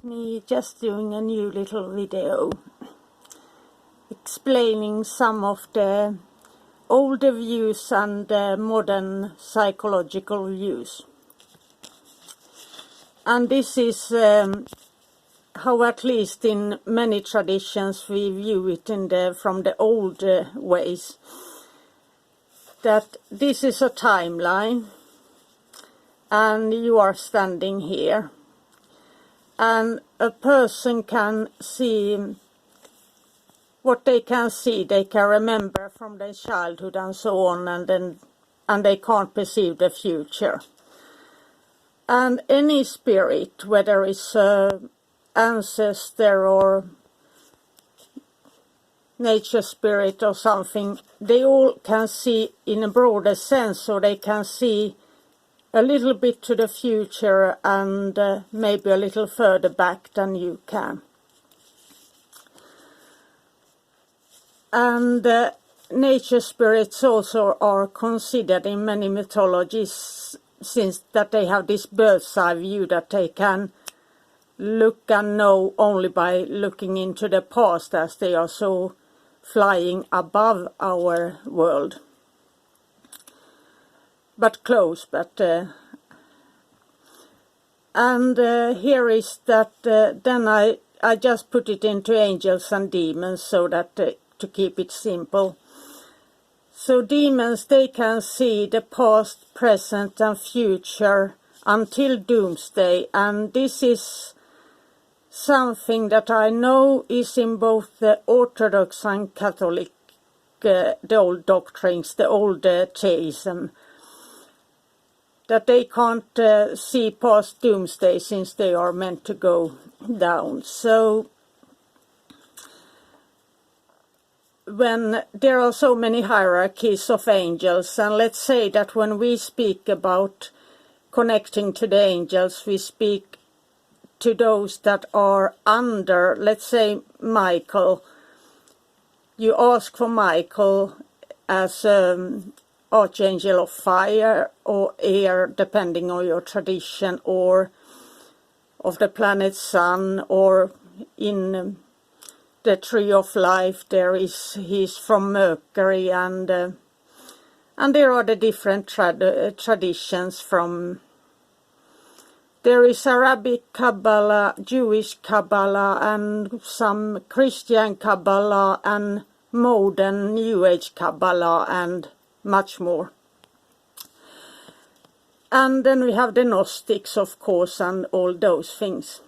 Me just doing a new little video explaining some of the older views and modern psychological views. And this is how, at least in many traditions, we view it from the old ways. That this is a timeline and you are standing here. And a person can see what they can see, they can remember from their childhood and so on, and they can't perceive the future. And any spirit, whether it's an ancestor or nature spirit or something, they all can see in a broader sense, so they can see a little bit to the future and maybe a little further back than you can. And nature spirits also are considered in many mythologies, since that they have this bird's eye view that they can look and know only by looking into the past, as they are so flying above our world. But close, and here is that then I just put it into angels and demons, so that to keep it simple. So demons, they can see the past, present and future until doomsday, and this is something that I know is in both the Orthodox and Catholic, the old doctrines, the old theism, that they can't see past doomsday since they are meant to go down. So when there are so many hierarchies of angels, and let's say that when we speak about connecting to the angels, we speak to those that are under, let's say, Michael. You ask for Michael as Archangel of Fire or Air, depending on your tradition, or of the planet Sun, or in the Tree of Life he's from Mercury, and there are the different traditions from. There is Arabic Kabbalah, Jewish Kabbalah, and some Christian Kabbalah, and modern New Age Kabbalah, and much more. And then we have the Gnostics, of course, and all those things.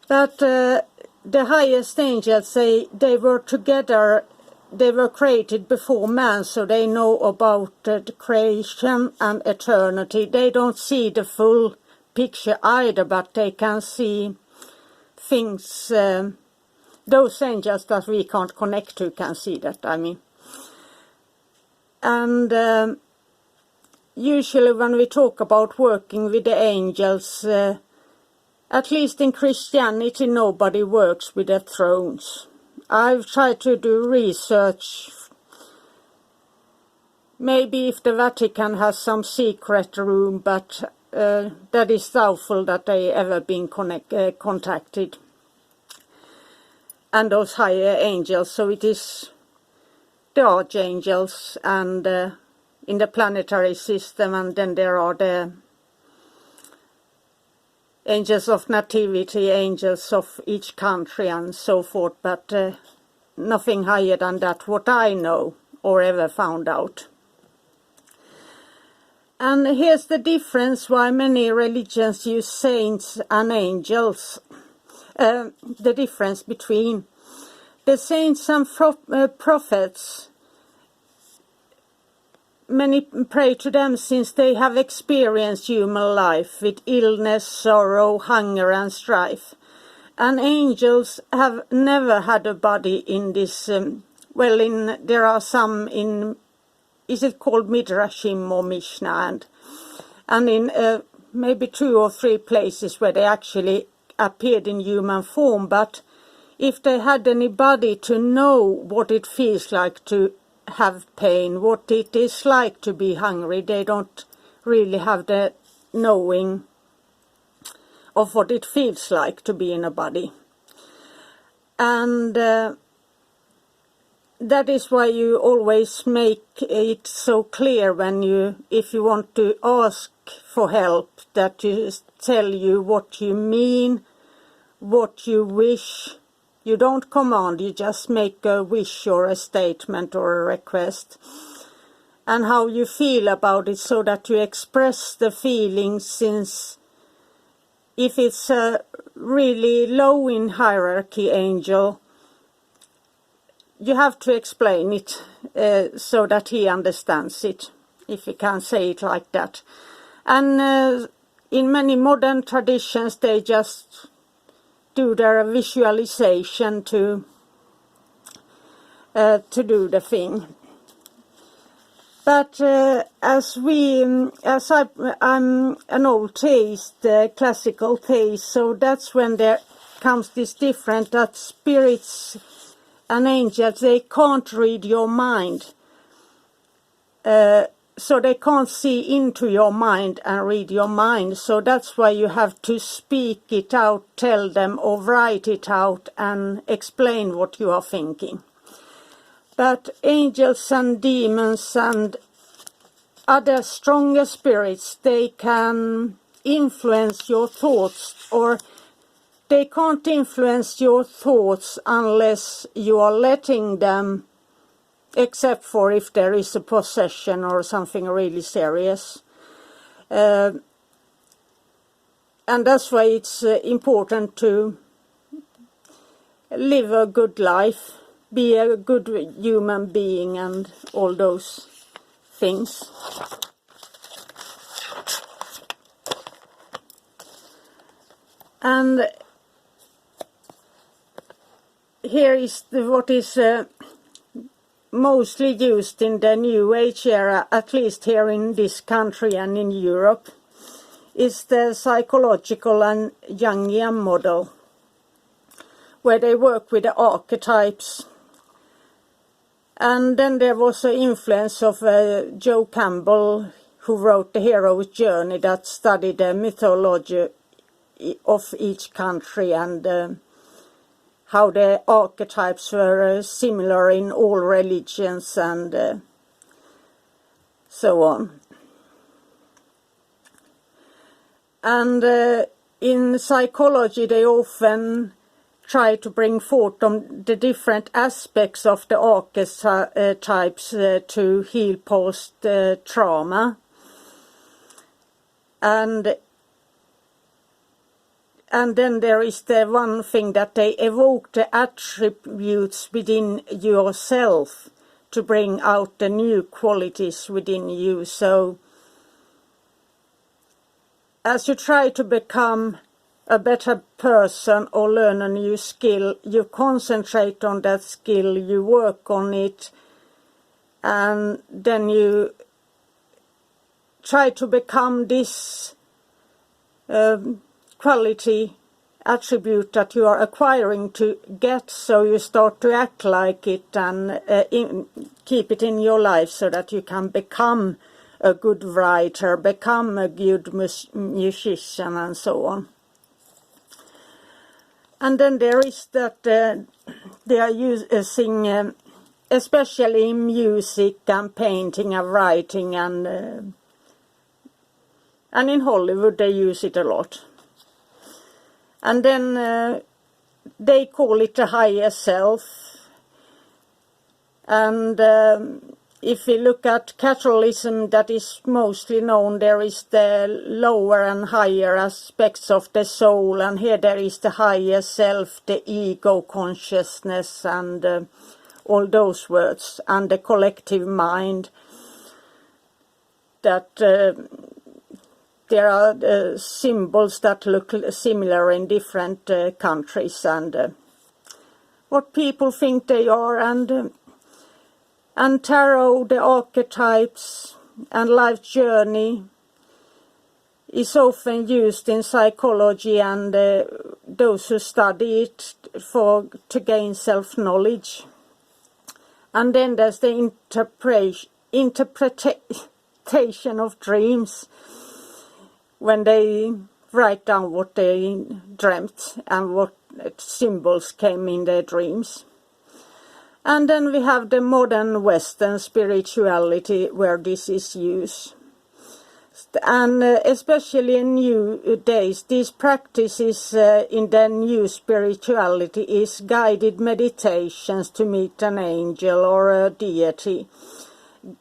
But the highest angels, they were together, they were created before man, so they know about the creation and eternity. They don't see the full picture either, but they can see things, those angels that we can't connect to can see that, I mean. And usually when we talk about working with the angels, at least in Christianity, nobody works with the thrones. I've tried to do research. Maybe if the Vatican has some secret room, but that is doubtful that they ever been contacted. And those higher angels, so it is the archangels and in the planetary system, and then there are the angels of nativity, angels of each country and so forth, but nothing higher than that, what I know or ever found out. And here's the difference why many religions use saints and angels. The difference between the saints and prophets. Many pray to them since they have experienced human life with illness, sorrow, hunger and strife. And angels have never had a body in this, there are some in, is it called Midrashim or Mishnah, and in maybe 2 or 3 places where they actually appeared in human form, but if they had any body to know what it feels like to have pain, what it is like to be hungry, they don't really have the knowing of what it feels like to be in a body. And that is why you always make it so clear if you want to ask for help, that you tell you what you mean, what you wish. You don't command, you just make a wish or a statement or a request. And how you feel about it, so that you express the feelings, since if it's a really low in hierarchy angel, you have to explain it so that he understands it, if you can say it like that. And in many modern traditions, they just do their visualization to do the thing. But I'm an old theist, classical theist, so that's when there comes this difference, that spirits and angels, they can't read your mind. So they can't see into your mind and read your mind. So that's why you have to speak it out, tell them, or write it out and explain what you are thinking. But angels and demons and other stronger spirits, they can influence your thoughts, or they can't influence your thoughts unless you are letting them, except for if there is a possession or something really serious. And that's why it's important to live a good life, be a good human being and all those things. And here is what is mostly used in the New Age era, at least here in this country and in Europe, is the psychological and Jungian model, where they work with the archetypes. And then there was an influence of Joe Campbell, who wrote The Hero's Journey, that studied the mythology of each country and how the archetypes were similar in all religions and so on. And in psychology they often try to bring forth the different aspects of the archetypes to heal post-trauma. And then there is the one thing that they evoke the attributes within yourself to bring out the new qualities within you. So as you try to become a better person or learn a new skill, you concentrate on that skill, you work on it, and then you try to become this quality attribute that you are acquiring to get, so you start to act like it and keep it in your life so that you can become a good writer, become a good musician and so on. And then there is that they are using, especially in music and painting and writing, and in Hollywood they use it a lot. And then they call it the higher self. And if we look at Catholicism, that is mostly known, there is the lower and higher aspects of the soul, and here there is the higher self, the ego consciousness, and all those words, and the collective mind, that there are symbols that look similar in different countries, and what people think they are, and tarot, the archetypes, and life journey is often used in psychology, and those who study it to gain self-knowledge. And then there's the interpretation of dreams, when they write down what they dreamt and what symbols came in their dreams. And then we have the modern Western spirituality where this is used. And especially in new days, these practices in the new spirituality is guided meditations to meet an angel or a deity,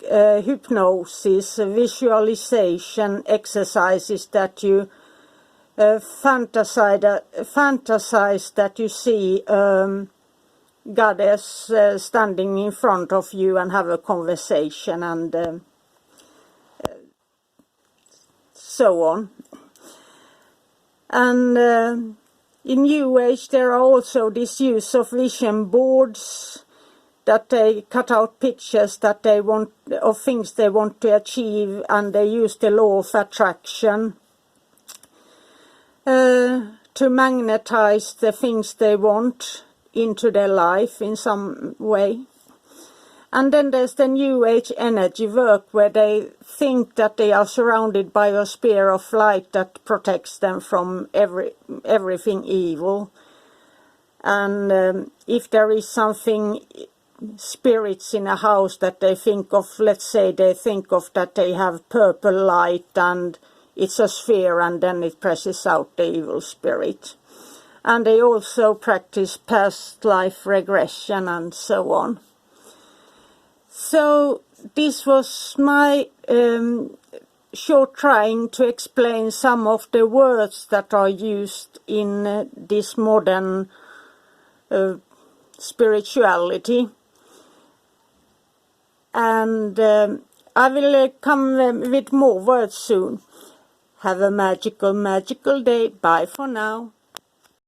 hypnosis, visualization exercises that you fantasize that you see goddess standing in front of you and have a conversation and so on. And in New Age there are also this use of vision boards, that they cut out pictures that they want of things they want to achieve, and they use the law of attraction to magnetize the things they want into their life in some way. And then there's the New Age energy work where they think that they are surrounded by a sphere of light that protects them from everything evil. And if there is something, spirits in a house that they think of, let's say they think of that they have purple light and it's a sphere, and then it presses out the evil spirit. And they also practice past life regression and so on. So this was my short trying to explain some of the words that are used in this modern spirituality. And I will come with more words soon. Have a magical day. Bye for now.